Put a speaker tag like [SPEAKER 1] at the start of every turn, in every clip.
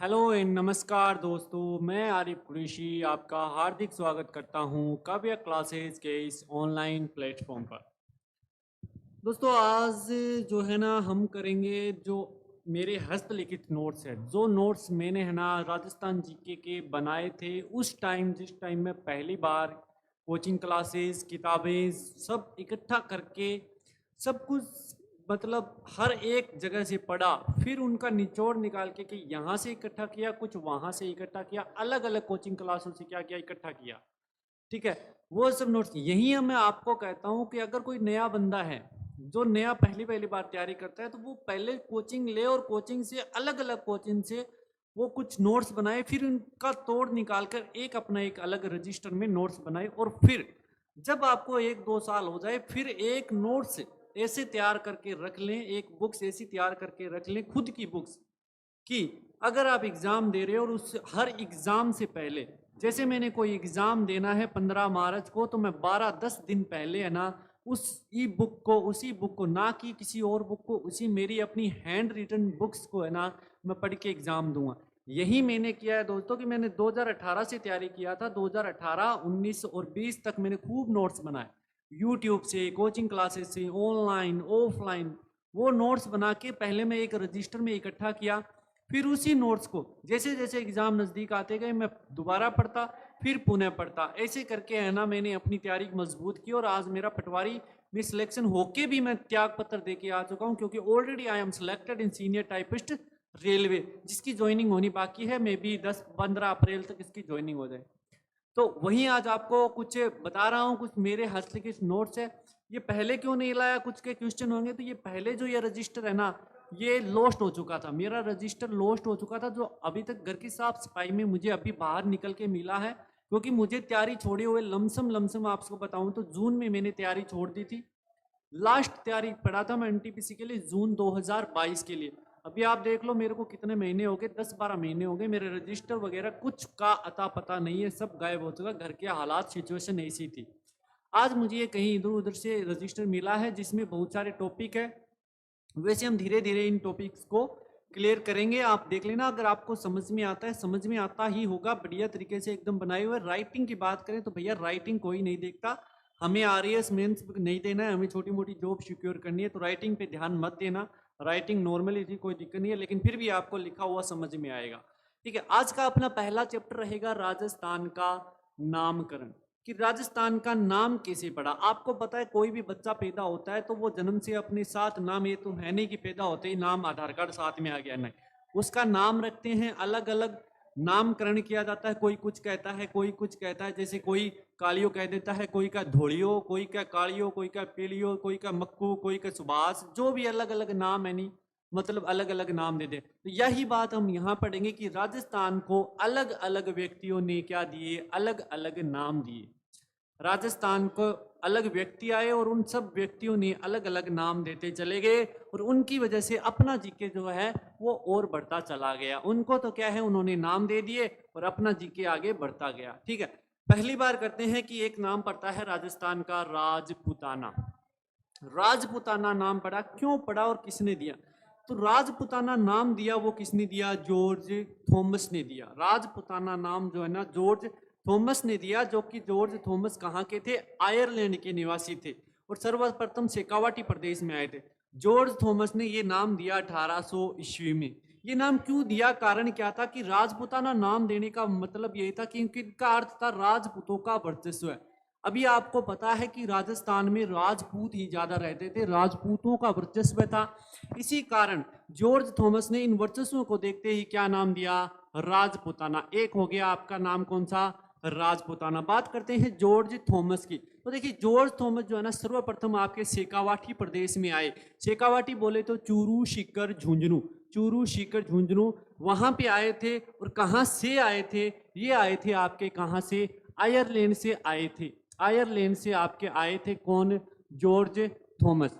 [SPEAKER 1] Hello and नमस्कार दोस्तों, मैं आरिफ कुरैशी आपका हार्दिक स्वागत करता हूं काव्या क्लासेस के इस ऑनलाइन प्लेटफॉर्म पर। दोस्तों आज जो है ना हम करेंगे जो मेरे हस्तलिखित नोट्स है, जो नोट्स मैंने है ना राजस्थान जीके के बनाए थे उस टाइम, जिस टाइम मैं पहली बार कोचिंग क्लासेस किताबें सब इकट्ठा करके सब कुछ मतलब हर एक जगह से पढ़ा, फिर उनका निचोड़ निकाल के कि यहाँ से इकट्ठा किया, कुछ वहाँ से इकट्ठा किया, अलग अलग कोचिंग क्लासों से क्या क्या इकट्ठा किया। ठीक है, वो सब नोट्स यही मैं आपको कहता हूँ कि अगर कोई नया बंदा है जो नया पहली पहली बार तैयारी करता है तो वो पहले कोचिंग ले और कोचिंग से अलग अलग कोचिंग से वो कुछ नोट्स बनाए, फिर उनका तोड़ निकाल कर एक अपना एक अलग रजिस्टर में नोट्स बनाए, और फिर जब आपको 1-2 साल हो जाए फिर एक नोट्स ऐसे तैयार करके रख लें, एक बुक्स ऐसी तैयार करके रख लें खुद की बुक्स कि अगर आप एग्ज़ाम दे रहे हो और उस हर एग्ज़ाम से पहले, जैसे मैंने कोई एग्ज़ाम देना है 15 मार्च को, तो मैं 12-10 दिन पहले है ना उस ई बुक को, उसी बुक को, ना कि किसी और बुक को, उसी मेरी अपनी हैंड रिटन बुक्स को है ना मैं पढ़ के एग्ज़ाम दूंगा। यही मैंने किया है दोस्तों कि मैंने 2018 से तैयारी किया था। 2018, 19 और 20 तक मैंने खूब नोट्स बनाए, यूट्यूब से, कोचिंग क्लासेस से, ऑनलाइन ऑफलाइन। वो नोट्स बना के पहले मैं एक रजिस्टर में इकट्ठा किया, फिर उसी नोट्स को जैसे जैसे एग्जाम नज़दीक आते गए मैं दोबारा पढ़ता, फिर पुनः पढ़ता, ऐसे करके है ना मैंने अपनी तैयारी मजबूत की। और आज मेरा पटवारी में सिलेक्शन होके भी मैं त्याग पत्र दे के आ चुका हूँ, क्योंकि already I am selected in senior typist railway, जिसकी ज्वाइनिंग होनी बाकी है। मे बी 10-15 अप्रैल तक इसकी ज्वाइनिंग हो जाए। तो वहीं आज आपको कुछ बता रहा हूँ, कुछ मेरे हस्तलिखित नोट्स है। ये पहले क्यों नहीं लाया, कुछ के क्वेश्चन होंगे तो ये पहले जो ये रजिस्टर है ना ये लॉस्ट हो चुका था, मेरा रजिस्टर लॉस्ट हो चुका था, जो अभी तक घर की साफ सफाई में मुझे अभी बाहर निकल के मिला है। क्योंकि मुझे तैयारी छोड़े हुए लमसम लमसम आपको बताऊं तो जून में मैंने तैयारी छोड़ दी थी। लास्ट तैयारी पढ़ा था मैं एनटीपीसी के लिए जून 2022 के लिए। अभी आप देख लो मेरे को कितने महीने हो गए, 10-12 महीने हो गए, मेरे रजिस्टर वगैरह कुछ का अता पता नहीं है, सब गायब हो चुका। घर के हालात सिचुएशन ऐसी थी। आज मुझे ये कहीं इधर उधर से रजिस्टर मिला है जिसमें बहुत सारे टॉपिक है। वैसे हम धीरे धीरे इन टॉपिक्स को क्लियर करेंगे, आप देख लेना। अगर आपको समझ में आता है, समझ में आता ही होगा, बढ़िया तरीके से एकदम बनाए हुए। राइटिंग की बात करें तो भैया राइटिंग कोई नहीं देखता, हमें आरएएस मेंस नहीं देना है, हमें छोटी मोटी जॉब सिक्योर करनी है, तो राइटिंग पे ध्यान मत देना। राइटिंग नॉर्मली थी, कोई दिक्कत नहीं है, लेकिन फिर भी आपको लिखा हुआ समझ में आएगा। ठीक है, आज का अपना पहला चैप्टर रहेगा राजस्थान का नामकरण, कि राजस्थान का नाम कैसे पड़ा। आपको पता है कोई भी बच्चा पैदा होता है तो वो जन्म से अपने साथ नाम, ये तो है नहीं कि पैदा होते ही नाम आधार कार्ड साथ में आ गया, नहीं, उसका नाम रखते हैं, अलग अलग नामकरण किया जाता है। कोई कुछ कहता है, कोई कुछ कहता है, जैसे कोई कालियो कह देता है, कोई का धोलियो, कोई का कालियो, कोई का पीलियो, कोई का मक्कू, कोई का सुभाष, जो भी अलग अलग नाम है, नहीं मतलब अलग अलग नाम दे दे। तो यही बात हम यहाँ पढ़ेंगे कि राजस्थान को अलग अलग व्यक्तियों ने क्या दिए, अलग अलग नाम दिए। राजस्थान को अलग व्यक्ति आए और उन सब व्यक्तियों ने अलग अलग नाम देते चले गए, और उनकी वजह से अपना जीके जो है वो और बढ़ता चला गया। उनको तो क्या है, उन्होंने नाम दे दिए और अपना जीके आगे बढ़ता गया। ठीक है, पहली बार करते हैं कि एक नाम पड़ता है राजस्थान का राजपुताना। राजपुताना नाम पड़ा, क्यों पड़ा और किसने दिया? तो राजपुताना नाम दिया वो किसने दिया? जॉर्ज थॉमस ने दिया। राजपुताना नाम जो है ना जॉर्ज थॉमस ने दिया, जो कि जॉर्ज थॉमस कहाँ के थे? आयरलैंड के निवासी थे और सर्वप्रथम शेकावाटी प्रदेश में आए थे। जॉर्ज थॉमस ने ये नाम दिया 1800 ईस्वी में। ये नाम क्यों दिया, कारण क्या था कि राजपुताना नाम देने का मतलब यही था कि इनका अर्थ था राजपूतों का वर्चस्व है। अभी आपको पता है कि राजस्थान में राजपूत ही ज्यादा रहते थे, राजपूतों का वर्चस्व था। इसी कारण जॉर्ज थॉमस ने इन वर्चस्वों को देखते ही क्या नाम दिया? राजपुताना। एक हो गया आपका नाम कौन सा? राजपुताना। बात करते हैं जॉर्ज थॉमस की। तो देखिए जॉर्ज थॉमस जो है ना सर्वप्रथम आपके शेखावाटी प्रदेश में आए। शेखावाटी बोले तो चूरू सीकर झुंझुनू, चूरू सीकर झुंझुनू वहां पे आए थे। और कहां से आए थे? ये आए थे आपके कहां से? आयरलैंड से आए थे। आयरलैंड से आपके आए थे कौन? George Thomas.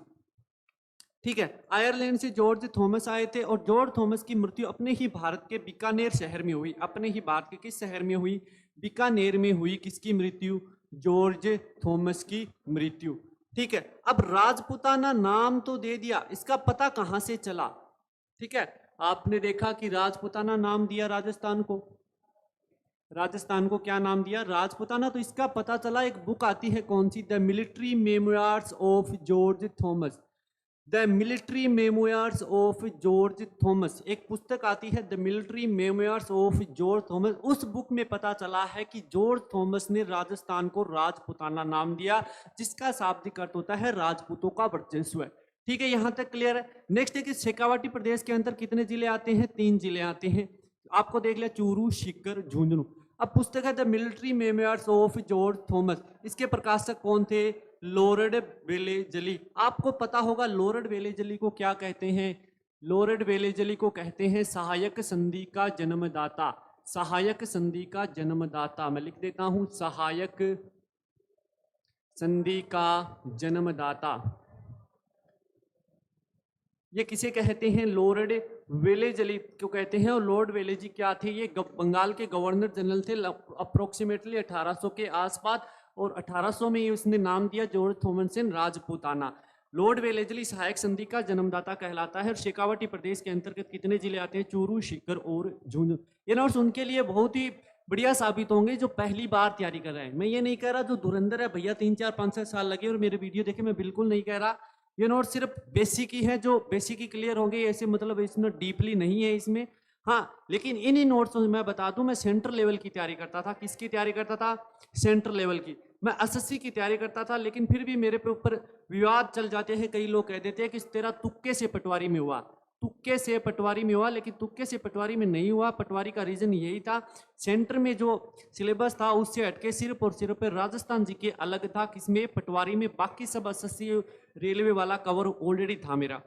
[SPEAKER 1] ठीक है, आयरलैंड से जॉर्ज थॉमस आए थे और जॉर्ज थॉमस की मृत्यु अपने ही भारत के बीकानेर शहर में हुई। अपने ही भारत के किस शहर में हुई? बीकानेर में हुई। किसकी मृत्यु? जॉर्ज थॉमस की मृत्यु। ठीक है, अब राजपुताना नाम तो दे दिया, इसका पता कहां से चला? ठीक है, आपने देखा कि राजपूताना नाम दिया राजस्थान को, राजस्थान को क्या नाम दिया, राजपूताना। तो इसका पता चला, एक बुक आती है कौन सी, the military memoirs of George Thomas. The military memoirs of George Thomas, एक पुस्तक आती है the military memoirs of George Thomas. उस बुक में पता चला है कि जॉर्ज थॉमस ने राजस्थान को राजपूताना नाम दिया, जिसका शाब्दिक अर्थ होता है राजपूतों का वर्चस्व। ठीक है, यहां तक क्लियर है। नेक्स्ट है कि शेखावाटी प्रदेश के अंदर कितने जिले आते हैं, 3 जिले आते हैं। आपको देख लिया, चूरू, सीकर, झुंझुनू। अब पुस्तक है the military memoirs of George Thomas, इसके प्रकाशक कौन थे, लॉर्ड वेलेजली। आपको पता होगा लॉर्ड वेलेजली को क्या कहते हैं, लॉर्ड वेलेजली को कहते हैं सहायक संधि का जन्मदाता। सहायक संधि का जन्मदाता, मैं लिख देता हूं, सहायक संधि का जन्मदाता। ये किसे कहते हैं, लॉर्ड वेलेजली को कहते हैं। और लॉर्ड वेलेजी क्या थे, ये बंगाल के गवर्नर जनरल थे अप्रोक्सीमेटली 1800 के आसपास। और 1800 में उसने नाम दिया George Thomson Rajputana. Lord Wellesley सहायक संधि का जन्मदाता कहलाता है। और शेखावाटी प्रदेश के अंतर्गत कितने जिले आते हैं, चूरू, सीकर और झुंझुनू। ये नोट्स उनके लिए बहुत ही बढ़िया साबित होंगे जो पहली बार तैयारी कर रहे हैं। मैं ये नहीं कह रहा जो धुरंधर है भैया 3, 4, 5, 6 साल लगे और मेरे वीडियो देखे, मैं बिल्कुल नहीं कह रहा। ये नोट सिर्फ बेसिक ही है, जो बेसिक ही क्लियर होंगे, ऐसे मतलब इसमें डीपली नहीं है इसमें। हाँ, लेकिन इन्हीं नोट्स में मैं बता दूं, मैं सेंट्रल लेवल की तैयारी करता था। किसकी तैयारी करता था, सेंट्रल लेवल की। मैं एसएससी की तैयारी करता था, लेकिन फिर भी मेरे पे ऊपर विवाद चल जाते हैं। कई लोग कह देते हैं कि तेरा तुक्के से पटवारी में हुआ, तुक्के से पटवारी में हुआ। लेकिन तुक्के से पटवारी में नहीं हुआ। पटवारी का रीजन यही था, सेंटर में जो सिलेबस था उससे हटके सिर्फ और सिर्फ राजस्थान जी के अलग था, किसमें, पटवारी में। बाकी सब एसएससी रेलवे वाला कवर ऑलरेडी था मेरा।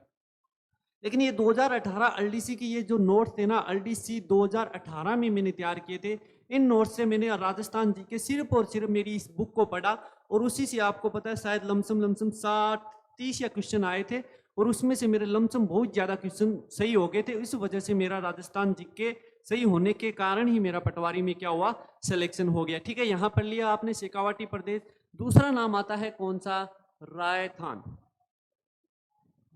[SPEAKER 1] लेकिन ये 2018 एलडीसी की ये जो नोट्स थे ना, एलडीसी 2018 में मैंने तैयार किए थे। इन नोट्स से मैंने राजस्थान जी के सिर्फ और सिर्फ मेरी इस बुक को पढ़ा, और उसी से आपको पता है शायद लमसम 60 या क्वेश्चन आए थे, और उसमें से मेरे लमसम बहुत ज्यादा क्वेश्चन सही हो गए थे। इस वजह से मेरा राजस्थान जी के सही होने के कारण ही मेरा पटवारी में क्या हुआ, सिलेक्शन हो गया। ठीक है, यहाँ पर लिया आपने शेखावाटी प्रदेश। दूसरा नाम आता है कौन सा, रायथान।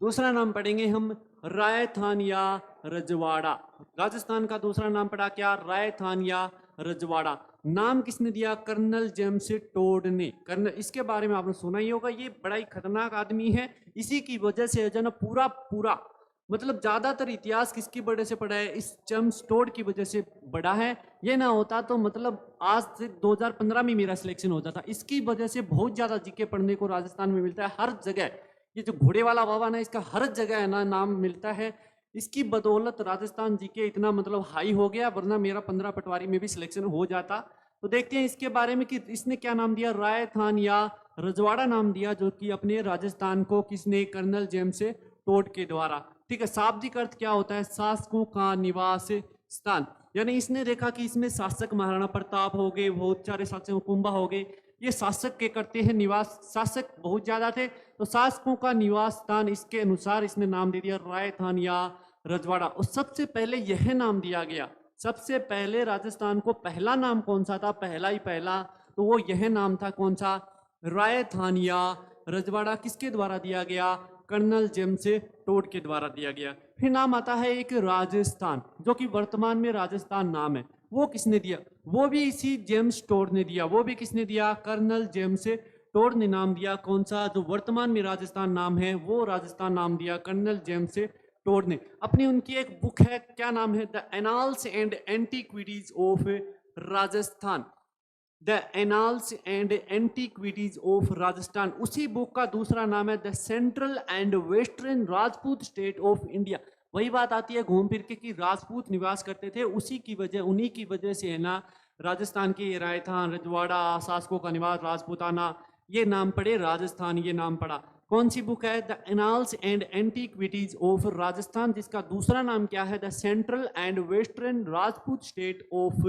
[SPEAKER 1] दूसरा नाम पढ़ेंगे हम रायथान या रजवाड़ा। राजस्थान का दूसरा नाम पड़ा क्या, रायथान या रजवाड़ा। नाम किसने दिया, कर्नल जेम्स टोड ने। कर्नल, इसके बारे में आपने सुना ही होगा, ये बड़ा ही खतरनाक आदमी है। इसी की वजह से जो ना पूरा मतलब ज्यादातर इतिहास किसकी वजह से पढ़ा है, इस जेम्स टोड की वजह से बड़ा है। ये ना होता तो मतलब आज से 2015 में मेरा सिलेक्शन होता था। इसकी वजह से बहुत ज्यादा जीके पढ़ने को राजस्थान में मिलता है, हर जगह। ये जो घोड़े वाला बाबा ना, इसका हर जगह है ना नाम मिलता है। इसकी बदौलत राजस्थान जीके इतना मतलब हाई हो गया, वरना मेरा 15 पटवारी में भी सिलेक्शन हो जाता। तो देखते हैं इसके बारे में कि इसने क्या नाम दिया, रायथान या रजवाड़ा नाम दिया, जो कि अपने राजस्थान को किसने, कर्नल जेम्स टोड के द्वारा। ठीक है, शाब्दिक अर्थ क्या होता है, शासकों का निवास स्थान। यानी इसने देखा कि इसमें शासक महाराणा प्रताप हो गए, बहुत सारे शासक कुंभा हो गए, ये शासक के करते हैं निवास, शासक बहुत ज्यादा थे, तो शासकों का निवास स्थान, इसके अनुसार इसने नाम दे दिया रायथान या रजवाड़ा। और सबसे पहले यह नाम दिया गया, सबसे पहले राजस्थान को पहला नाम कौन सा था, पहला ही पहला, तो वो यह नाम था कौन सा, रायथान या रजवाड़ा। किसके द्वारा दिया गया, कर्नल जेम्स टोड के द्वारा दिया गया। फिर नाम आता है एक राजस्थान, जो कि वर्तमान में राजस्थान नाम है। वो किसने दिया, वो भी इसी जेम्स टोड ने दिया। वो भी किसने दिया, कर्नल जेम्स टोड ने नाम दिया। कौन सा, जो वर्तमान में राजस्थान नाम है, वो राजस्थान नाम दिया कर्नल जेम्स टोड ने। अपनी उनकी एक बुक है, क्या नाम है, the annals and antiquities of Rajasthan. The annals and antiquities of Rajasthan, उसी बुक का दूसरा नाम है the central and western Rajput state of India. वही बात आती है घूम फिर के कि राजपूत निवास करते थे, उसी की वजह, उन्हीं की वजह से है ना राजस्थान के रायथान, रजवाड़ा, शासकों का निवास, राजपूताना, ये नाम पड़े, राजस्थान ये नाम पड़ा। कौन सी बुक है, the annals and antiquities of Rajasthan, जिसका दूसरा नाम क्या है, the central and western Rajput state of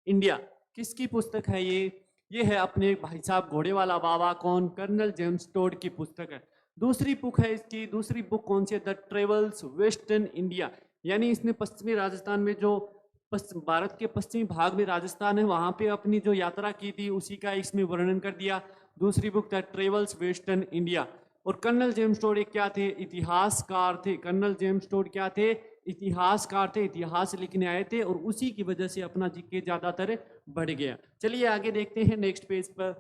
[SPEAKER 1] India. किसकी पुस्तक है ये है अपने भाई साहब घोड़े वाला बाबा, कौन, कर्नल जेम्स टोड की पुस्तक है। दूसरी बुक है इसकी, दूसरी बुक कौन सी है, द ट्रेवल्स वेस्टर्न इंडिया। यानी इसने पश्चिमी राजस्थान में, जो भारत के पश्चिमी भाग में राजस्थान है, वहां पे अपनी जो यात्रा की थी उसी का इसमें वर्णन कर दिया। दूसरी book the travels western India. और कर्नल जेम्स टोड एक क्या थे? इतिहासकार थे। कर्नल जेम्स टोड क्या थे? इतिहासकार थे, इतिहास लिखने आए थे और उसी की वजह से अपना जीके ज्यादातर बढ़ गया। चलिए आगे देखते हैं नेक्स्ट पेज पर।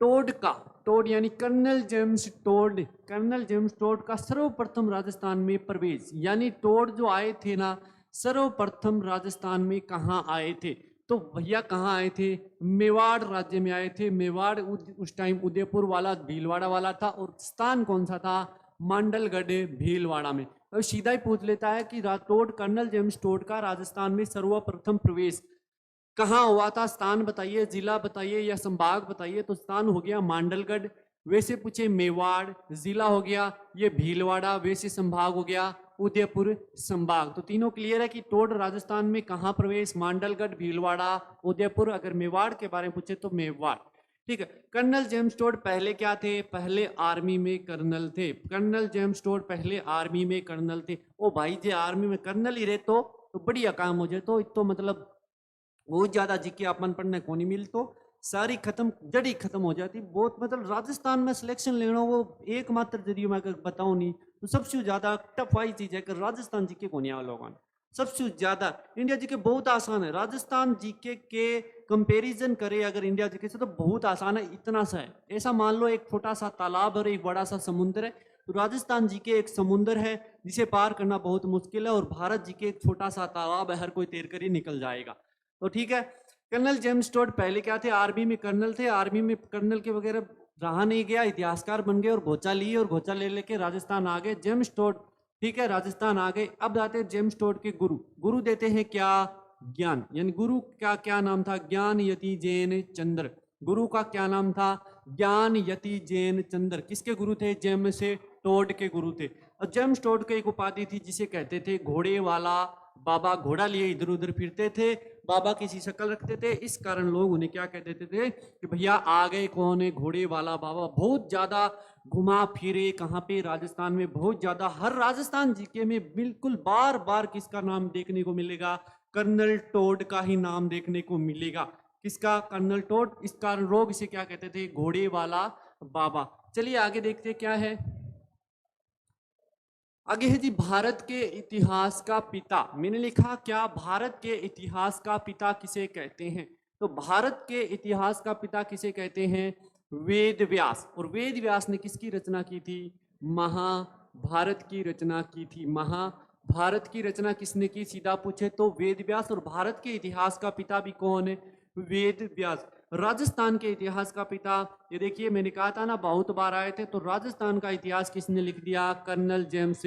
[SPEAKER 1] टोड यानी colonel James Tod, colonel James Tod का सर्वप्रथम राजस्थान में प्रवेश, यानी टोड जो आए थे ना सर्वप्रथम राजस्थान में कहाँ आए थे? तो भैया कहाँ आए थे? मेवाड़ राज्य में आए थे। मेवाड़ उस टाइम उदयपुर वाला भीलवाड़ा वाला था और स्थान कौन सा था? मांडलगढ़ भीलवाड़ा में। तो सीधा ही पूछ लेता है कि टोड, कर्नल जेम्स टोड का राजस्थान में सर्वप्रथम प्रवेश कहाँ हुआ था? स्थान बताइए, जिला बताइए या संभाग बताइए। तो स्थान हो गया मांडलगढ़, वैसे पूछे मेवाड़, जिला हो गया ये भीलवाड़ा, वैसे संभाग हो गया उदयपुर संभाग। तो तीनों क्लियर है कि टोड राजस्थान में कहाँ प्रवेश? मांडलगढ़, भीलवाड़ा, उदयपुर। अगर मेवाड़ के बारे में पूछे तो मेवाड़। ठीक है। कर्नल जेम्स टोड पहले क्या थे? पहले आर्मी में कर्नल थे। कर्नल जेम्स टोड पहले आर्मी में कर्नल थे। ओ भाई जे आर्मी में कर्नल ही रहे तो बढ़िया काम हो जाए। तो मतलब बहुत ज्यादा जीके अपन पढ़ने को नहीं मिल तो सारी खत्म, जड़ी खत्म हो जाती। बहुत मतलब राजस्थान में सिलेक्शन लेना वो एकमात्र जरिए मैं अगर बताऊं नहीं तो सबसे ज्यादा टफ वाली चीज है कि राजस्थान जीके को नहीं लोगों ने सबसे ज्यादा। इंडिया जीके बहुत आसान है, राजस्थान जीके के कंपैरिजन करे अगर इंडिया जीके से तो बहुत आसान है। इतना सा है, ऐसा मान लो एक छोटा सा तालाब और एक बड़ा सा समुद्र है, तो राजस्थान जीके एक समुद्र है जिसे पार करना बहुत मुश्किल है और भारत जीके एक छोटा सा तालाब है, हर कोई तैर कर ही निकल जाएगा। तो ठीक है। कर्नल जेम्स टोड पहले क्या थे? आर्मी में कर्नल थे। आर्मी में कर्नल के वगैरह रहा नहीं गया, इतिहासकार बन गए और घोचा लिए और घोचा ले लेके राजस्थान आ गए। जेम्स टोड, ठीक है, राजस्थान आ गए। अब आते हैं जेम्स टोड के गुरु। गुरु देते हैं क्या? ज्ञान, यानी गुरु का क्या नाम था? ज्ञान यति जैन चंद्र। गुरु का क्या नाम था? ज्ञान यति जैन चंद्र। किसके गुरु थे? जेम्स टोड के गुरु थे। और जेम्स टोड को एक उपाधि थी जिसे कहते थे घोड़े वाला बाबा। घोड़ा लिए इधर उधर फिरते थे, बाबा की सी शक्ल रखते थे, इस कारण लोग उन्हें क्या कहते थे कि भैया आ गए कौन है? घोड़े वाला बाबा। बहुत ज्यादा घुमा फिरे कहाँ पे? राजस्थान में बहुत ज्यादा। हर राजस्थान जीके में बिल्कुल बार बार किसका नाम देखने को मिलेगा? कर्नल टोड का ही नाम देखने को मिलेगा। किसका? Colonel Tod. इस कारण लोग इसे क्या कहते थे? घोड़े वाला बाबा। चलिए आगे देखते क्या है। आगे है जी भारत के इतिहास का पिता। मैंने लिखा क्या? भारत के इतिहास का पिता किसे कहते हैं? तो भारत के इतिहास का पिता किसे कहते हैं? वेद व्यास। और वेद व्यास ने किसकी रचना की थी? महाभारत की रचना की थी। महाभारत की रचना किसने की? सीधा पूछे तो वेद व्यास। और भारत के इतिहास का पिता भी कौन है? वेद व्यास। राजस्थान के इतिहास का पिता, ये देखिए मैंने कहा था ना बहुत बार आए थे। तो राजस्थान का इतिहास किसने लिख दिया? कर्नल जेम्स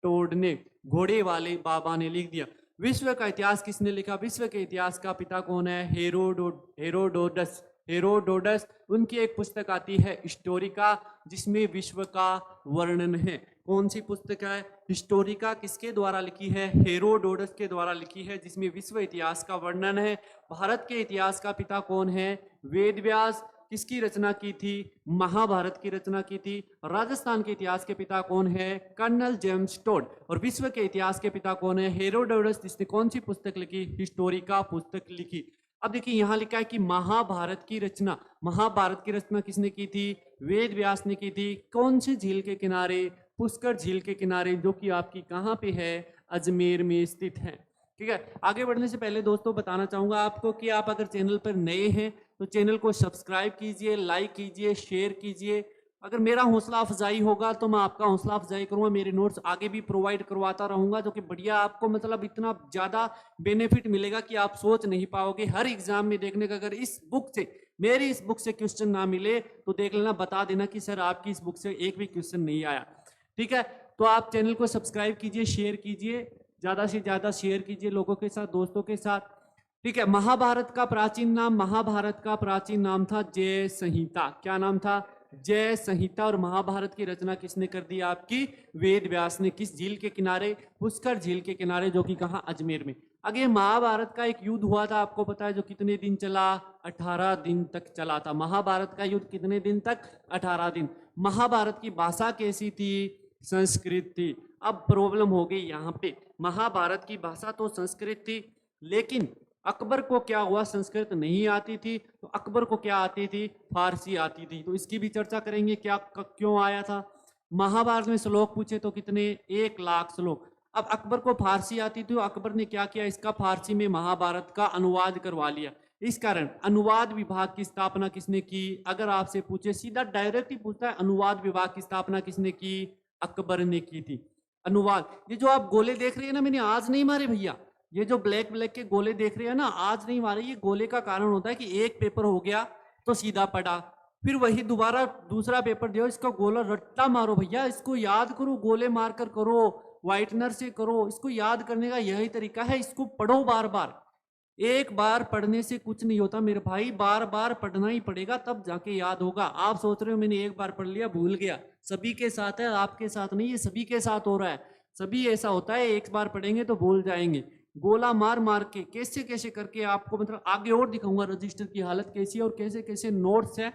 [SPEAKER 1] टोड ने, घोड़े वाले बाबा ने लिख दिया। विश्व का इतिहास किसने लिखा? विश्व के इतिहास का पिता कौन है? हेरोडोटस। हेरोडोटस। उनकी एक पुस्तक आती है हिस्टोरिका जिसमें विश्व का वर्णन है। कौन सी पुस्तक है? हिस्टोरिका। किसके द्वारा लिखी है? हेरोडोटस के द्वारा लिखी है, जिसमें विश्व इतिहास का वर्णन है। भारत के इतिहास का पिता कौन है? वेद व्यास। किसकी रचना की थी? महाभारत की रचना की थी। राजस्थान के इतिहास के पिता कौन है? Colonel James Tod. और विश्व के इतिहास के पिता कौन है? हेरोडोटस, जिसने कौन सी पुस्तक लिखी? हिस्टोरिका पुस्तक लिखी। अब देखिए यहाँ लिखा है कि महाभारत की रचना, महाभारत की रचना किसने की थी? वेद व्यास ने की थी। कौन सी झील के किनारे? पुष्कर झील के किनारे, जो कि आपकी कहाँ पे है? अजमेर में स्थित है। ठीक है। आगे बढ़ने से पहले दोस्तों बताना चाहूंगा आपको कि आप अगर चैनल पर नए हैं तो चैनल को सब्सक्राइब कीजिए, लाइक कीजिए, शेयर कीजिए। अगर मेरा हौसला अफजाई होगा तो मैं आपका हौसला अफजाई करूंगा, मेरे नोट्स आगे भी प्रोवाइड करवाता रहूंगा, जो कि बढ़िया आपको मतलब इतना ज़्यादा बेनिफिट मिलेगा कि आप सोच नहीं पाओगे। हर एग्जाम में देखने का, अगर इस बुक से, मेरी इस बुक से क्वेश्चन ना मिले तो देख लेना, बता देना कि सर आपकी इस बुक से एक भी क्वेश्चन नहीं आया। ठीक है। तो आप चैनल को सब्सक्राइब कीजिए, शेयर कीजिए, ज़्यादा से ज़्यादा शेयर कीजिए लोगों के साथ, दोस्तों के साथ। ठीक है। महाभारत का प्राचीन नाम, महाभारत का प्राचीन नाम था जय संहिता। क्या नाम था? जय संहिता। और महाभारत की रचना किसने कर दी? आपकी वेद व्यास ने। किस झील के किनारे? पुष्कर झील के किनारे, जो कि कहाँ? अजमेर में। आगे महाभारत का एक युद्ध हुआ था, आपको पता है, जो कितने दिन चला? 18 दिन तक चला था। महाभारत का युद्ध कितने दिन तक? 18 दिन। महाभारत की भाषा कैसी थी? संस्कृत थी। अब प्रॉब्लम हो गई यहाँ पे, महाभारत की भाषा तो संस्कृत थी, लेकिन अकबर को क्या हुआ, संस्कृत नहीं आती थी, तो अकबर को क्या आती थी, फारसी आती थी। तो इसकी भी चर्चा करेंगे, क्या क्यों आया था। महाभारत में श्लोक पूछे तो कितने, 1 लाख श्लोक। अब अकबर को फारसी आती थी, तो अकबर ने क्या किया, इसका फारसी में महाभारत का अनुवाद करवा लिया। इस कारण अनुवाद विभाग की स्थापना किसने की, अगर आपसे पूछे सीधा डायरेक्ट ही पूछता है, अनुवाद विभाग की स्थापना किसने की, अकबर ने की थी। अनुवाद, ये जो आप गोले देख रहे हैं ना, मैंने आज नहीं मारे भैया, ये जो ब्लैक ब्लैक के गोले देख रहे हैं ना, आज नहीं मारे। ये गोले का कारण होता है कि एक पेपर हो गया तो सीधा पड़ा, फिर वही दोबारा दूसरा पेपर दो, इसका गोला रट्टा मारो भैया, इसको याद करो, गोले मारकर करो, व्हाइटनर से करो। इसको याद करने का यही तरीका है, इसको पढ़ो बार बार। एक बार पढ़ने से कुछ नहीं होता मेरे भाई, बार बार पढ़ना ही पड़ेगा, तब जाके याद होगा। आप सोच रहे हो मैंने एक बार पढ़ लिया भूल गया, सभी के साथ है, आपके साथ नहीं, ये सभी के साथ हो रहा है। सभी ऐसा होता है, एक बार पढ़ेंगे तो भूल जाएंगे। गोला मार मार के कैसे कैसे करके आपको, मतलब आगे और दिखाऊंगा रजिस्टर की हालत कैसी है और कैसे कैसे नोट्स है,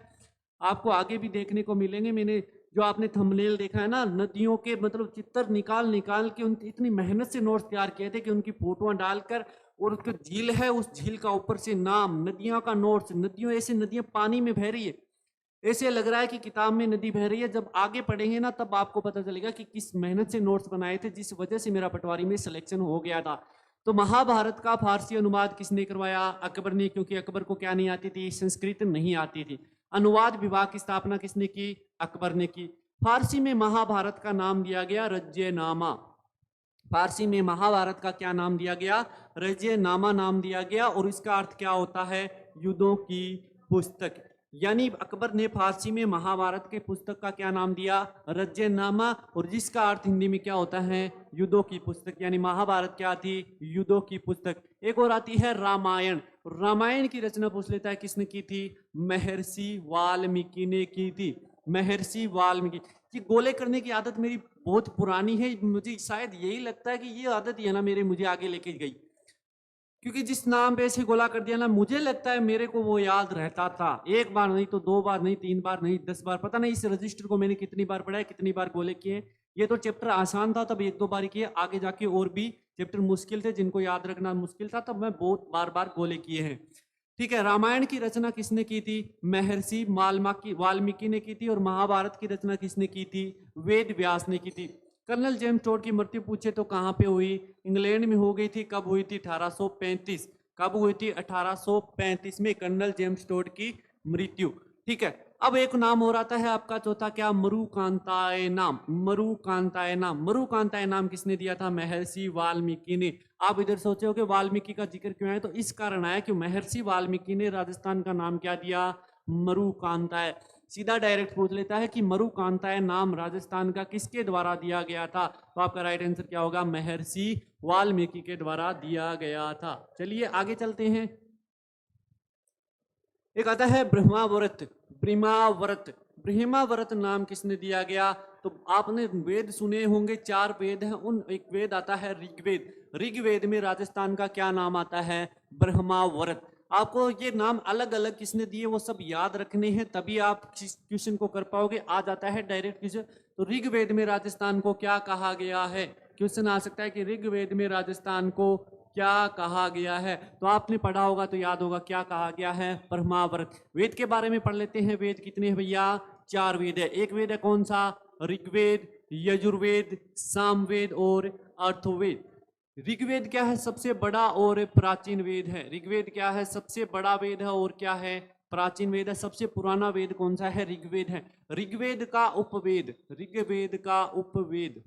[SPEAKER 1] आपको आगे भी देखने को मिलेंगे। मैंने जो आपने थंबनेल देखा है ना, नदियों के मतलब चित्र निकाल निकाल के उनकी इतनी मेहनत से नोट्स तैयार किए थे कि उनकी फोटोआं डालकर, और उसके झील है, उस झील का ऊपर से नाम, नदियों का नोट्स, नदियों ऐसे नदियां पानी में बह रही है, ऐसे लग रहा है कि किताब में नदी बह रही है। जब आगे पढ़ेंगे ना तब आपको पता चलेगा कि किस मेहनत से नोट्स बनाए थे, जिस वजह से मेरा पटवारी में सिलेक्शन हो गया था। तो महाभारत का फारसी अनुवाद किसने करवाया, अकबर ने, क्योंकि अकबर को क्या नहीं आती थी, संस्कृत नहीं आती थी। अनुवाद विभाग की स्थापना किसने की, अकबर ने की। फारसी में महाभारत का नाम दिया गया रज्यनामा। फारसी में महाभारत का क्या नाम दिया गया, रज्यनामा नाम दिया गया, और इसका अर्थ क्या होता है, युद्धों की पुस्तक। यानी अकबर ने फारसी में महाभारत के पुस्तक का क्या नाम दिया, रज्यनामा, और जिसका अर्थ हिंदी में क्या होता है, युद्धों की पुस्तक। यानी महाभारत क्या थी, युद्धों की पुस्तक। एक और आती है रामायण। रामायण की रचना पूछ लेता है किसने की थी, महर्षि वाल्मीकि ने की थी, महर्षि वाल्मीकि। ये गोले करने की आदत मेरी बहुत पुरानी है, मुझे शायद यही लगता है कि ये आदत ही है ना मेरे, मुझे आगे लेके गई, क्योंकि जिस नाम पे ऐसे गोला कर दिया ना, मुझे लगता है मेरे को वो याद रहता था। एक बार नहीं तो 2 बार नहीं, 3 बार नहीं, 10 बार, पता नहीं इस रजिस्टर को मैंने कितनी बार पढ़ा है, कितनी बार गोले किए। ये तो चैप्टर आसान था तब 1-2 बार किए, आगे जाके और भी चैप्टर मुश्किल थे जिनको याद रखना मुश्किल था, तब मैं बहुत बार बार गोले किए हैं। ठीक है, रामायण की रचना किसने की थी, महर्षि वाल्मीकि ने की थी। और महाभारत की रचना किसने की थी, वेद व्यास ने की थी। कर्नल जेम्स टोड की मृत्यु पूछे तो कहाँ पे हुई, इंग्लैंड में हो गई थी। कब हुई थी, 1835। कब हुई थी, 1835 में कर्नल जेम्स टोड की मृत्यु। ठीक है, अब एक और आता है आपका चौथा, क्या, मरुकांताय नाम। मरुकांताय नाम, मरुकांताय नाम किसने दिया था, महर्षि वाल्मीकि ने। आप इधर सोचे हो कि वाल्मीकि का जिक्र क्यों है, तो इस कारण आया कि महर्षि वाल्मीकि ने राजस्थान का नाम क्या दिया, मरुकांताय। सीधा डायरेक्ट पूछ लेता है कि मरुकांताय नाम राजस्थान का किसके द्वारा दिया गया था, तो आपका राइट आंसर क्या होगा, महर्षि वाल्मीकि के द्वारा दिया गया था। चलिए आगे चलते हैं। एक आता है ब्रह्माव्रत। ब्रह्माव्रत, ब्रह्माव्रत नाम किसने दिया गया, तो आपने वेद सुने होंगे, 4 वेद हैं, उन एक वेद आता है ऋग्वेद। ऋग्वेद में राजस्थान का क्या नाम आता है, ब्रह्माव्रत। आपको ये नाम अलग अलग किसने दिए वो सब याद रखने हैं, तभी आप क्वेश्चन को कर पाओगे। आ जाता है डायरेक्ट क्वेश्चन, तो ऋग्वेद में राजस्थान को क्या कहा गया है, क्वेश्चन आ सकता है कि ऋग्वेद में राजस्थान को क्या कहा गया है। तो आपने पढ़ा होगा तो याद होगा क्या कहा गया है, ब्रह्माव्रत। वेद के बारे में पढ़ लेते हैं। वेद कितने हैं भैया, 4 वेद है। एक वेद है कौन सा, ऋग्वेद, यजुर्वेद, सामवेद और अर्थवेद। ऋग्वेद क्या है, सबसे बड़ा और प्राचीन वेद है। ऋग्वेद क्या है, सबसे बड़ा वेद है और क्या है, प्राचीन वेद है। सबसे पुराना वेद कौन सा है, ऋग्वेद है। ऋग्वेद का उपवेद, ऋग्वेद का उपवेद,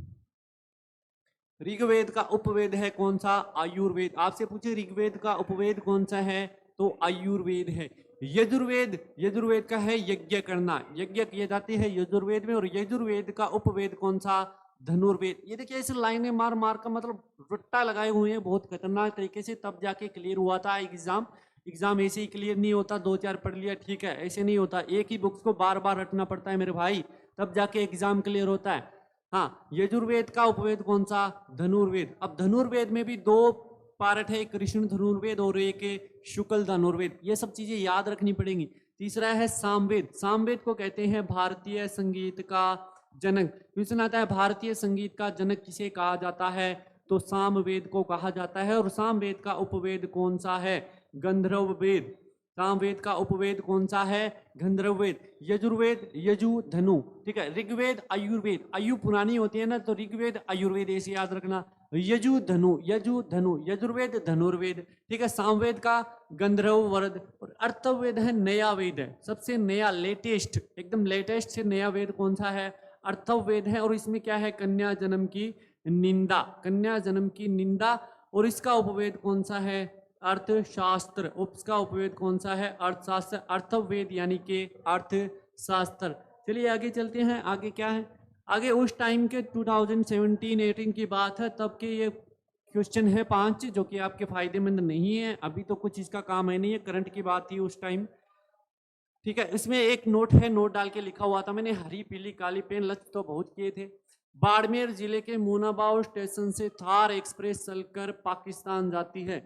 [SPEAKER 1] ऋग्वेद का उपवेद है कौन सा, आयुर्वेद। आपसे पूछे ऋग्वेद का उपवेद कौन सा है, तो आयुर्वेद है। यजुर्वेद, यजुर्वेद का है यज्ञ करना, यज्ञ किए जाते हैं यजुर्वेद में। और यजुर्वेद का उपवेद कौन सा, धनुर्वेद। ये देखिए ऐसे लाइनें मार मार का मतलब रट्टा लगाए हुए हैं बहुत खतरनाक तरीके से, तब जाके क्लियर हुआ था एग्जाम। एग्जाम ऐसे ही क्लियर नहीं होता, 2-4 पढ़ लिया ठीक है, ऐसे नहीं होता। एक ही बुक्स को बार बार रटना पड़ता है मेरे भाई, तब जाके एग्जाम क्लियर होता है। हाँ, यजुर्वेद का उपवेद कौन सा, धनुर्वेद। अब धनुर्वेद में भी 2 पार्ट है, एक कृष्ण धनुर्वेद और एक शुक्ल धनुर्वेद। ये सब चीजें याद रखनी पड़ेंगी। तीसरा है सामवेद। सामवेद को कहते हैं भारतीय संगीत का जनक। क्वेश्चन आता है भारतीय संगीत का जनक किसे कहा जाता है, तो सामवेद को कहा जाता है। और सामवेद का उपवेद कौन सा है? गंधर्व वेद। सामवेद का उपवेद कौन सा है? गंधर्व वेद। यजुर्वेद यजु धनु, ठीक है। ऋग्वेद आयुर्वेद, आयु पुरानी होती है ना, तो ऋग्वेद आयुर्वेद ऐसे याद रखना। यजु धनु, यजु धनु, यजुर्वेद धनुर्वेद, ठीक है। सामवेद का गंधर्व वर्द। और अर्थवेद है नया वेद है, सबसे नया लेटेस्ट, एकदम लेटेस्ट से नया वेद कौन सा है? अर्थवेद है। और इसमें क्या है? कन्या जन्म की निंदा, कन्या जन्म की निंदा। और इसका उपवेद कौन सा है? अर्थशास्त्र। उसका उपवेद कौन सा है? अर्थशास्त्र। अर्थवेद यानी कि अर्थशास्त्र। चलिए आगे चलते हैं। आगे क्या है? आगे उस टाइम के 2017-18 की बात है, तब के ये क्वेश्चन है 5 जो कि आपके फायदेमंद नहीं है। अभी तो कुछ इसका काम है नहीं है, करंट की बात थी उस टाइम, ठीक है। इसमें एक नोट है, नोट डाल के लिखा हुआ था मैंने, हरी पीली काली पेन, लक्ष्य तो बहुत किए थे। बाड़मेर जिले के मुनाबाव स्टेशन से थार एक्सप्रेस चलकर पाकिस्तान जाती है,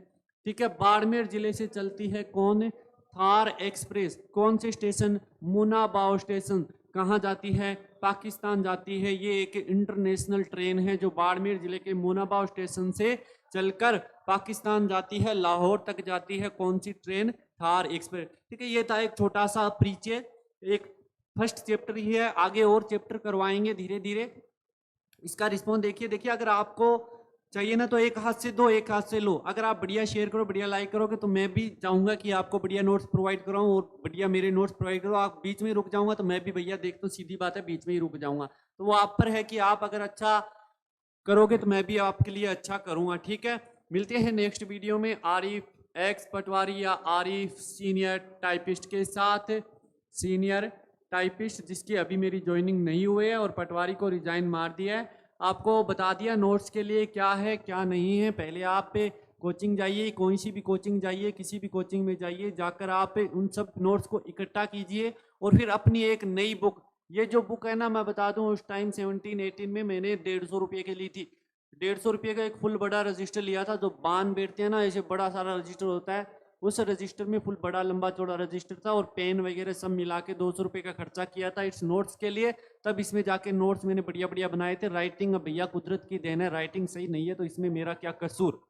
[SPEAKER 1] ठीक है। बाड़मेर जिले से चलती है कौन? थार एक्सप्रेस। कौन से स्टेशन? मुनाबाव स्टेशन। कहाँ जाती है? पाकिस्तान जाती है। ये एक इंटरनेशनल ट्रेन है जो बाड़मेर जिले के मुनाबाव स्टेशन से चलकर पाकिस्तान जाती है, लाहौर तक जाती है। कौन सी ट्रेन? थार एक्सप्रेस, ठीक है। ये था एक छोटा सा परिचय, एक फर्स्ट चैप्टर ही है, आगे और चैप्टर करवाएंगे धीरे धीरे। इसका रिस्पॉन्स देखिए अगर आपको चाहिए ना तो एक हाथ से दो, एक हाथ से लो। अगर आप बढ़िया शेयर करो, बढ़िया लाइक करोगे तो मैं भी चाहूंगा कि आपको बढ़िया नोट्स प्रोवाइड कराऊं और बढ़िया मेरे नोट्स प्रोवाइड करो। आप बीच में रुक जाऊंगा तो मैं भी भैया देखता हूँ, सीधी बात है, बीच में ही रुक जाऊंगा। तो वो आप पर है कि आप अगर अच्छा करोगे तो मैं भी आपके लिए अच्छा करूंगा, ठीक है। मिलते हैं नेक्स्ट वीडियो में आरिफ एक्स पटवारी या आरिफ सीनियर टाइपिस्ट के साथ। सीनियर टाइपिस्ट जिसकी अभी मेरी ज्वाइनिंग नहीं हुई है और पटवारी को रिजाइन मार दिया है। आपको बता दिया नोट्स के लिए क्या है क्या नहीं है। पहले आप कोचिंग जाइए, कोई सी भी कोचिंग जाइए, किसी भी कोचिंग में जाइए, जाकर आप उन सब नोट्स को इकट्ठा कीजिए और फिर अपनी एक नई बुक, ये जो बुक है ना मैं बता दूं, उस टाइम 17-18 में मैंने 150 रुपये की ली थी। 150 रुपये का एक फुल बड़ा रजिस्टर लिया था, जो बान बैठते हैं ना, ऐसे बड़ा सारा रजिस्टर होता है, उस रजिस्टर में फुल बड़ा लंबा चौड़ा रजिस्टर था और पेन वगैरह सब मिला के 200 रुपये का खर्चा किया था इस नोट्स के लिए। तब इसमें जाके नोट्स मैंने बढ़िया बढ़िया बनाए थे। राइटिंग अब भैया कुदरत की देन है, राइटिंग सही नहीं है तो इसमें मेरा क्या कसूर,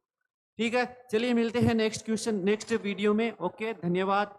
[SPEAKER 1] ठीक है। चलिए मिलते हैं नेक्स्ट क्वेश्चन नेक्स्ट वीडियो में। ओके, धन्यवाद।